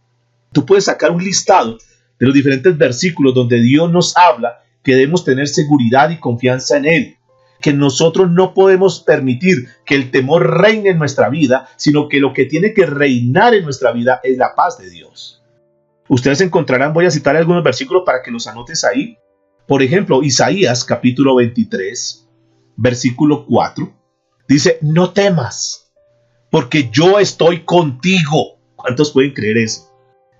Tú puedes sacar un listado de los diferentes versículos donde Dios nos habla que debemos tener seguridad y confianza en Él. Que nosotros no podemos permitir que el temor reine en nuestra vida, sino que lo que tiene que reinar en nuestra vida es la paz de Dios. Ustedes encontrarán, voy a citar algunos versículos para que los anotes ahí. Por ejemplo, Isaías capítulo 23, versículo 4, dice, no temas, porque yo estoy contigo. ¿Cuántos pueden creer eso?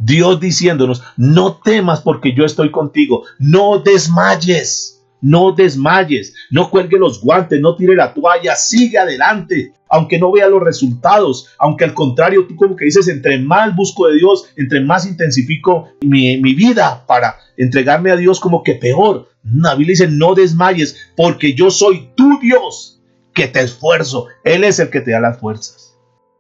Dios diciéndonos, no temas porque yo estoy contigo, no desmayes. No desmayes, no cuelgue los guantes, no tire la toalla, sigue adelante, aunque no vea los resultados, aunque al contrario tú como que dices, entre más busco de Dios, entre más intensifico mi vida para entregarme a Dios, como que peor. La Biblia dice, no desmayes, porque yo soy tu Dios, que te esfuerzo. Él es el que te da las fuerzas.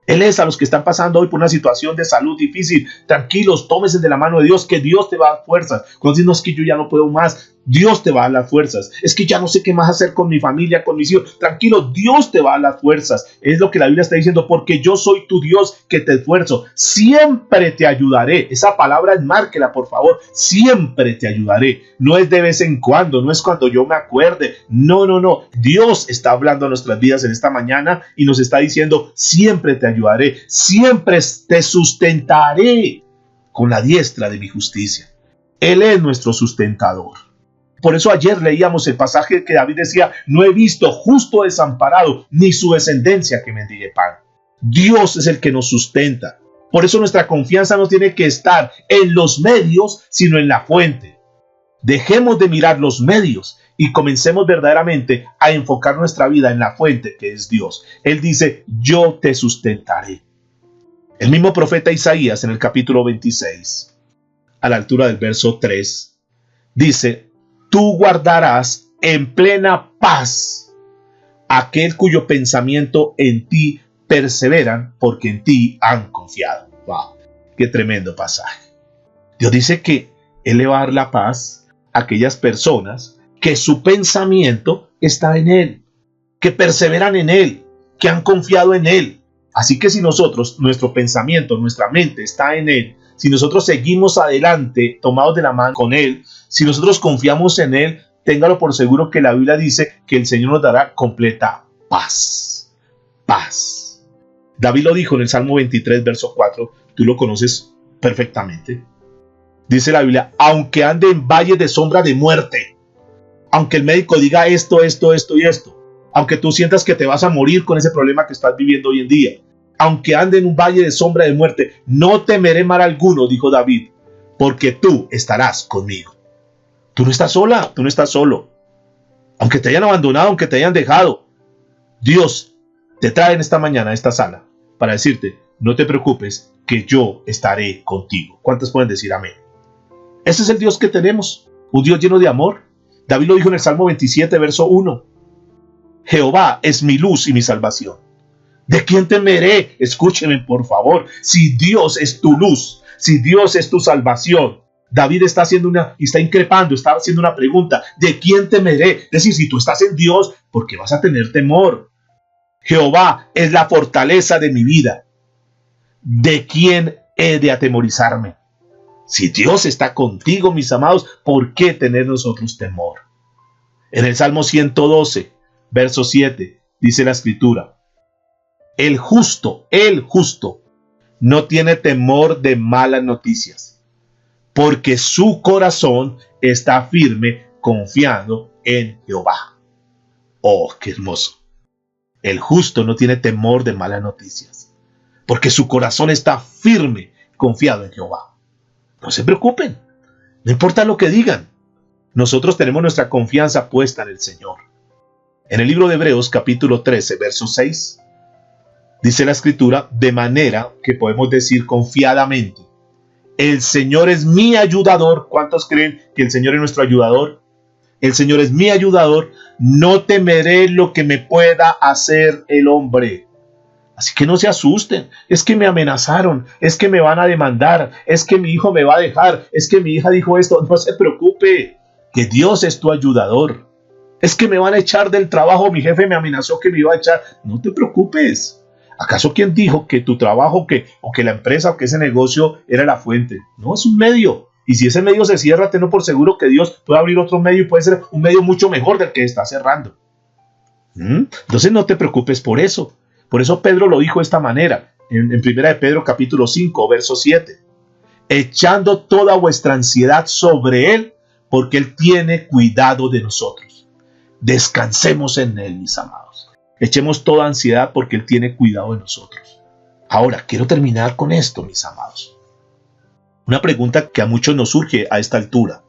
Él es a los que están pasando hoy por una situación de salud difícil. Tranquilos, tómense de la mano de Dios, que Dios te va a dar fuerzas. Cuando dices, no, es que yo ya no puedo más, Dios te va a dar las fuerzas. Es que ya no sé qué más hacer con mi familia, con mis hijos. Tranquilo, Dios te va a dar las fuerzas. Es lo que la Biblia está diciendo, porque yo soy tu Dios que te esfuerzo. Siempre te ayudaré. Esa palabra, márquela, por favor. Siempre te ayudaré. No es de vez en cuando, no es cuando yo me acuerde. No, no, no. Dios está hablando a nuestras vidas en esta mañana y nos está diciendo, siempre te ayudaré. Siempre te sustentaré con la diestra de mi justicia. Él es nuestro sustentador. Por eso ayer leíamos el pasaje que David decía, no he visto justo desamparado, ni su descendencia que mendigue pan. Dios es el que nos sustenta. Por eso nuestra confianza no tiene que estar en los medios, sino en la fuente. Dejemos de mirar los medios y comencemos verdaderamente a enfocar nuestra vida en la fuente que es Dios. Él dice, yo te sustentaré. El mismo profeta Isaías en el capítulo 26, a la altura del verso 3, dice, tú guardarás en plena paz aquel cuyo pensamiento en ti perseveran porque en ti han confiado. ¡Wow! ¡Qué tremendo pasaje! Dios dice que Él le va a dar la paz a aquellas personas que su pensamiento está en Él, que perseveran en Él, que han confiado en Él. Así que si nosotros, nuestro pensamiento, nuestra mente está en Él, si nosotros seguimos adelante tomados de la mano con Él, si nosotros confiamos en Él, téngalo por seguro que la Biblia dice que el Señor nos dará completa paz. Paz. David lo dijo en el Salmo 23, verso 4. Tú lo conoces perfectamente. Dice la Biblia, aunque ande en valle de sombra de muerte, aunque el médico diga esto, esto, esto y esto, aunque tú sientas que te vas a morir con ese problema que estás viviendo hoy en día, aunque ande en un valle de sombra de muerte, no temeré mal alguno, dijo David, porque tú estarás conmigo. Tú no estás sola, tú no estás solo. Aunque te hayan abandonado, aunque te hayan dejado, Dios te trae en esta mañana a esta sala para decirte, no te preocupes, que yo estaré contigo. ¿Cuántos pueden decir amén? Ese es el Dios que tenemos, un Dios lleno de amor. David lo dijo en el Salmo 27, verso 1. Jehová es mi luz y mi salvación. ¿De quién temeré? Escúchenme, por favor. Si Dios es tu luz, si Dios es tu salvación, David está increpando, está haciendo una pregunta. ¿De quién temeré? Es decir, si tú estás en Dios, ¿por qué vas a tener temor? Jehová es la fortaleza de mi vida. ¿De quién he de atemorizarme? Si Dios está contigo, mis amados, ¿por qué tener nosotros temor? En el Salmo 112, verso 7, dice la Escritura, el justo, no tiene temor de malas noticias, porque su corazón está firme, confiando en Jehová. Oh, qué hermoso. El justo no tiene temor de malas noticias, porque su corazón está firme, confiado en Jehová. No se preocupen, no importa lo que digan. Nosotros tenemos nuestra confianza puesta en el Señor. En el libro de Hebreos, capítulo 13, verso 6, dice la Escritura, de manera que podemos decir confiadamente, el Señor es mi ayudador. ¿Cuántos creen que el Señor es nuestro ayudador? El Señor es mi ayudador, no temeré lo que me pueda hacer el hombre. Así que no se asusten, es que me amenazaron, es que me van a demandar, es que mi hijo me va a dejar, es que mi hija dijo esto. No se preocupe, que Dios es tu ayudador. Es que me van a echar del trabajo, mi jefe me amenazó que me iba a echar. No te preocupes. ¿Acaso quién dijo que tu trabajo o que la empresa o que ese negocio era la fuente? No, es un medio. Y si ese medio se cierra, tenlo por seguro que Dios puede abrir otro medio y puede ser un medio mucho mejor del que está cerrando. Entonces no te preocupes por eso. Por eso Pedro lo dijo de esta manera, en 1 de Pedro capítulo 5, verso 7. Echando toda vuestra ansiedad sobre Él, porque Él tiene cuidado de nosotros. Descansemos en Él, mis amados. Echemos toda ansiedad porque Él tiene cuidado de nosotros. Ahora, quiero terminar con esto, mis amados. Una pregunta que a muchos nos surge a esta altura.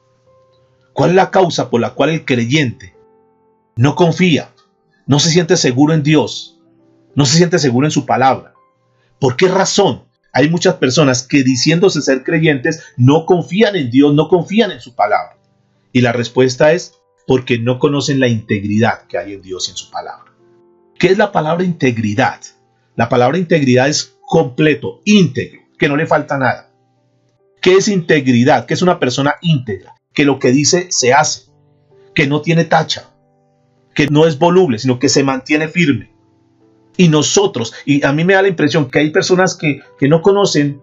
¿Cuál es la causa por la cual el creyente no confía, no se siente seguro en Dios? No se siente seguro en su palabra. ¿Por qué razón? Hay muchas personas que diciéndose ser creyentes no confían en Dios, no confían en su palabra. Y la respuesta es porque no conocen la integridad que hay en Dios y en su palabra. ¿Qué es la palabra integridad? La palabra integridad es completo, íntegro, que no le falta nada. ¿Qué es integridad? Que es una persona íntegra, que lo que dice se hace, que no tiene tacha, que no es voluble, sino que se mantiene firme. Y nosotros, y a mí me da la impresión que hay personas que no conocen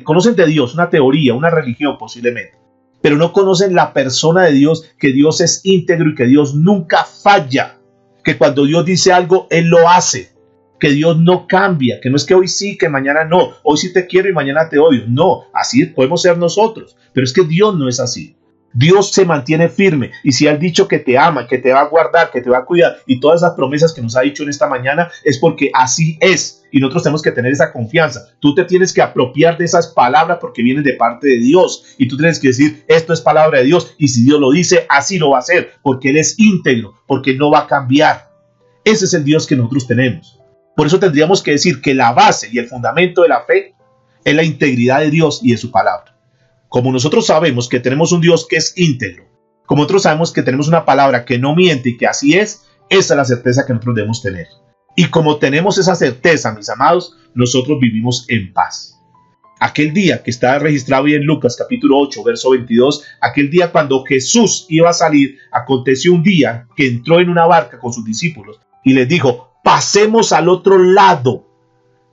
conocen de Dios, una teoría, una religión posiblemente, pero no conocen la persona de Dios, que Dios es íntegro y que Dios nunca falla, que cuando Dios dice algo, Él lo hace, que Dios no cambia, que no es que hoy sí, que mañana no, hoy sí te quiero y mañana te odio. No, así podemos ser nosotros, pero es que Dios no es así. Dios se mantiene firme, y si ha dicho que te ama, que te va a guardar, que te va a cuidar, y todas esas promesas que nos ha dicho en esta mañana, es porque así es, y nosotros tenemos que tener esa confianza. Tú te tienes que apropiar de esas palabras porque vienen de parte de Dios, y tú tienes que decir, esto es palabra de Dios, y si Dios lo dice, así lo va a hacer, porque Él es íntegro, porque no va a cambiar. Ese es el Dios que nosotros tenemos. Por eso tendríamos que decir que la base y el fundamento de la fe es la integridad de Dios y de su palabra. Como nosotros sabemos que tenemos un Dios que es íntegro, como nosotros sabemos que tenemos una palabra que no miente y que así es, esa es la certeza que nosotros debemos tener. Y como tenemos esa certeza, mis amados, nosotros vivimos en paz. Aquel día que está registrado ahí en Lucas capítulo 8, verso 22, aquel día cuando Jesús iba a salir, aconteció un día que entró en una barca con sus discípulos y les dijo, pasemos al otro lado.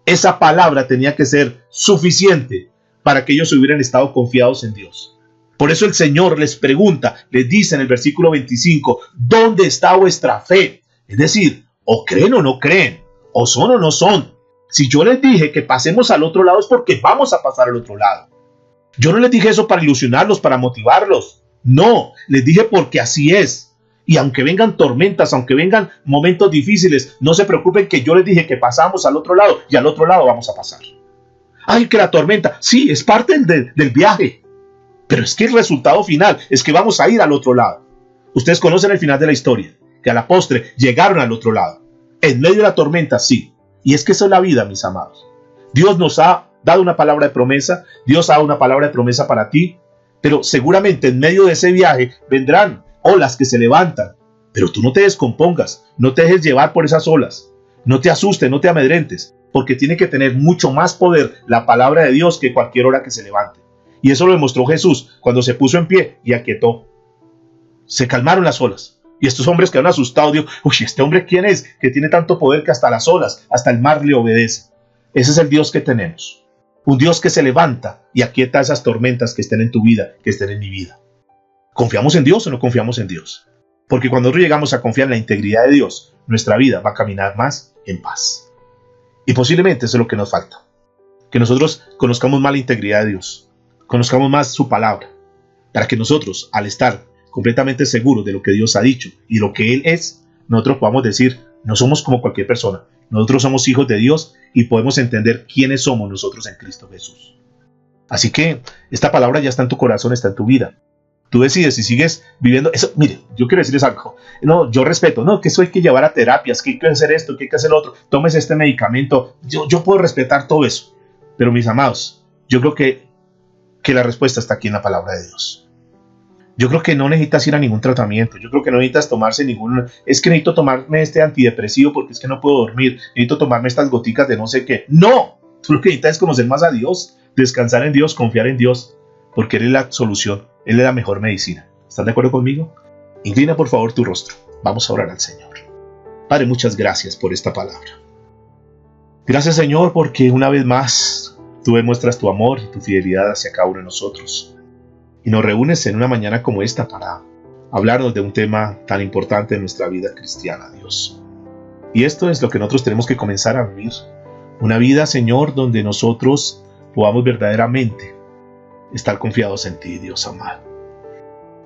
Esa palabra tenía que ser suficiente para que ellos hubieran estado confiados en Dios. Por eso el Señor les pregunta, les dice en el versículo 25, ¿dónde está vuestra fe? Es decir, o creen o no creen, o son o no son. Si yo les dije que pasemos al otro lado es porque vamos a pasar al otro lado. Yo no les dije eso para ilusionarlos, para motivarlos. No, les dije porque así es. Y aunque vengan tormentas, aunque vengan momentos difíciles, no se preocupen que yo les dije que pasamos al otro lado y al otro lado vamos a pasar. Ay, que la tormenta, sí, es parte del viaje. Pero es que el resultado final es que vamos a ir al otro lado. Ustedes conocen el final de la historia, que a la postre llegaron al otro lado. En medio de la tormenta, sí. Y es que eso es la vida, mis amados. Dios nos ha dado una palabra de promesa, Dios ha dado una palabra de promesa para ti, pero seguramente en medio de ese viaje vendrán olas que se levantan, pero tú no te descompongas, no te dejes llevar por esas olas, no te asustes, no te amedrentes, porque tiene que tener mucho más poder la palabra de Dios que cualquier ola que se levante. Y eso lo demostró Jesús cuando se puso en pie y aquietó. Se calmaron las olas. Y estos hombres quedaron asustados. Digo, uy, ¿este hombre quién es? Que tiene tanto poder que hasta las olas, hasta el mar le obedece. Ese es el Dios que tenemos. Un Dios que se levanta y aquieta esas tormentas que estén en tu vida, que estén en mi vida. ¿Confiamos en Dios o no confiamos en Dios? Porque cuando nosotros llegamos a confiar en la integridad de Dios, nuestra vida va a caminar más en paz. Y posiblemente eso es lo que nos falta. Que nosotros conozcamos más la integridad de Dios. Conozcamos más su palabra. Para que nosotros, al estar completamente seguros de lo que Dios ha dicho y lo que Él es, nosotros podamos decir, no somos como cualquier persona. Nosotros somos hijos de Dios y podemos entender quiénes somos nosotros en Cristo Jesús. Así que esta palabra ya está en tu corazón, está en tu vida. Tú decides si sigues viviendo eso. Mire, yo quiero decirles algo. No, yo respeto. No, que eso hay que llevar a terapias, que hay que hacer esto, que hay que hacer lo otro. Tomes este medicamento. Yo puedo respetar todo eso. Pero mis amados, yo creo que la respuesta está aquí en la palabra de Dios. Yo creo que no necesitas ir a ningún tratamiento. Yo creo que no necesitas tomarse ningún... Es que necesito tomarme este antidepresivo porque es que no puedo dormir. Necesito tomarme estas goticas de no sé qué. ¡No! Tú lo que necesitas es conocer más a Dios, descansar en Dios, confiar en Dios, porque Él es la solución. Él es la mejor medicina. ¿Están de acuerdo conmigo? Inclina por favor tu rostro. Vamos a orar al Señor. Padre, muchas gracias por esta palabra. Gracias, Señor, porque una vez más tú demuestras tu amor y tu fidelidad hacia cada uno de nosotros. Y nos reúnes en una mañana como esta para hablarnos de un tema tan importante en nuestra vida cristiana, Dios. Y esto es lo que nosotros tenemos que comenzar a vivir. Una vida, Señor, donde nosotros podamos verdaderamente estar confiados en ti, Dios amado.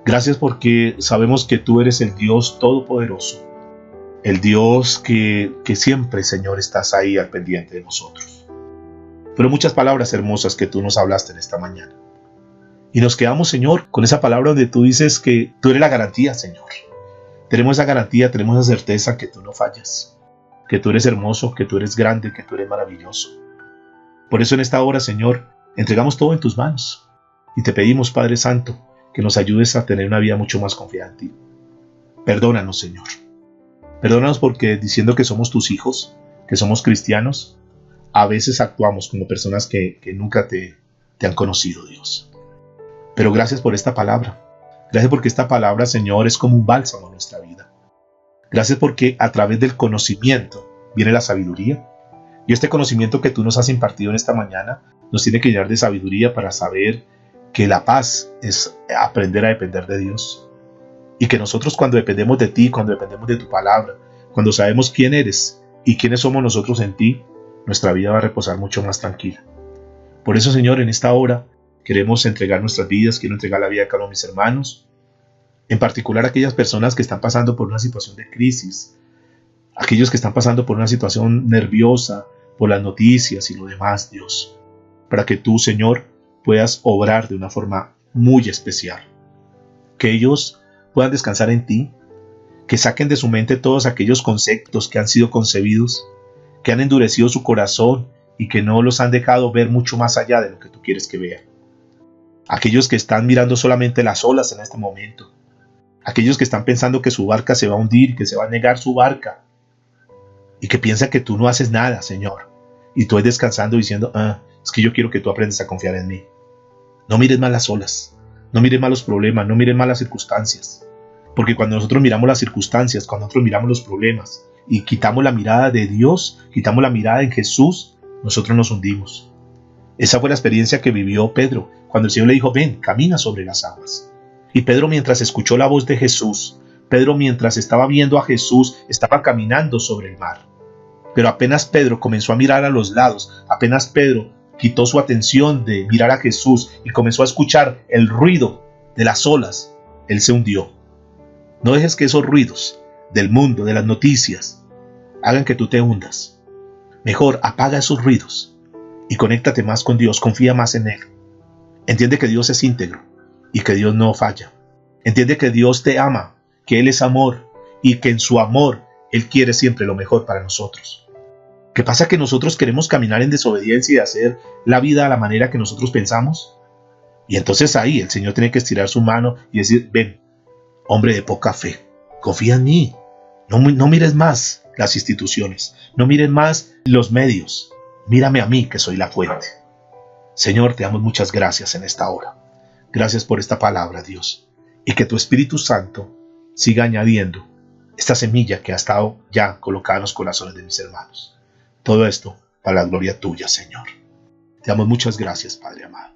Gracias porque sabemos que tú eres el Dios todopoderoso. El Dios que siempre, Señor, estás ahí al pendiente de nosotros. Fueron muchas palabras hermosas que tú nos hablaste en esta mañana. Y nos quedamos, Señor, con esa palabra donde tú dices que tú eres la garantía, Señor. Tenemos esa garantía, tenemos esa certeza que tú no fallas, que tú eres hermoso, que tú eres grande, que tú eres maravilloso. Por eso en esta hora, Señor, entregamos todo en tus manos y te pedimos, Padre Santo, que nos ayudes a tener una vida mucho más confiada en ti. Perdónanos, Señor. Perdónanos porque diciendo que somos tus hijos, que somos cristianos, a veces actuamos como personas que nunca te han conocido, Dios. Pero gracias por esta palabra. Gracias porque esta palabra, Señor, es como un bálsamo en nuestra vida. Gracias porque a través del conocimiento viene la sabiduría. Y este conocimiento que tú nos has impartido en esta mañana nos tiene que llenar de sabiduría para saber que la paz es aprender a depender de Dios. Y que nosotros cuando dependemos de ti, cuando dependemos de tu palabra, cuando sabemos quién eres y quiénes somos nosotros en ti, nuestra vida va a reposar mucho más tranquila. Por eso, Señor, en esta hora queremos entregar nuestras vidas, quiero entregar la vida de cada uno de mis hermanos, en particular aquellas personas que están pasando por una situación de crisis, aquellos que están pasando por una situación nerviosa, por las noticias y lo demás, Dios, para que tú, Señor, puedas obrar de una forma muy especial, que ellos puedan descansar en ti, que saquen de su mente todos aquellos conceptos que han sido concebidos, que han endurecido su corazón y que no los han dejado ver mucho más allá de lo que tú quieres que vean. Aquellos que están mirando solamente las olas en este momento. Aquellos que están pensando que su barca se va a hundir, que se va a negar su barca. Y que piensan que tú no haces nada, Señor. Y tú estás descansando diciendo, es que yo quiero que tú aprendas a confiar en mí. No mires más las olas. No mires más los problemas. No mires más las circunstancias. Porque cuando nosotros miramos las circunstancias, cuando nosotros miramos los problemas y quitamos la mirada de Dios, quitamos la mirada en Jesús, nosotros nos hundimos. Esa fue la experiencia que vivió Pedro cuando el Señor le dijo, ven, camina sobre las aguas. Y Pedro, mientras escuchó la voz de Jesús, Pedro, mientras estaba viendo a Jesús, estaba caminando sobre el mar. Pero apenas Pedro comenzó a mirar a los lados, apenas Pedro quitó su atención de mirar a Jesús y comenzó a escuchar el ruido de las olas, él se hundió. No dejes que esos ruidos del mundo, de las noticias, hagan que tú te hundas. Mejor apaga esos ruidos y conéctate más con Dios, confía más en Él. Entiende que Dios es íntegro y que Dios no falla. Entiende que Dios te ama, que Él es amor y que en su amor Él quiere siempre lo mejor para nosotros. ¿Qué pasa? Que nosotros queremos caminar en desobediencia y hacer la vida a la manera que nosotros pensamos. Y entonces ahí el Señor tiene que estirar su mano y decir, ven, hombre de poca fe, confía en mí. No mires más las instituciones, no mires más los medios. Mírame a mí, que soy la fuente. Señor, te damos muchas gracias en esta hora. Gracias por esta palabra, Dios. Y que tu Espíritu Santo siga añadiendo esta semilla que ha estado ya colocada en los corazones de mis hermanos. Todo esto para la gloria tuya, Señor. Te damos muchas gracias, Padre amado.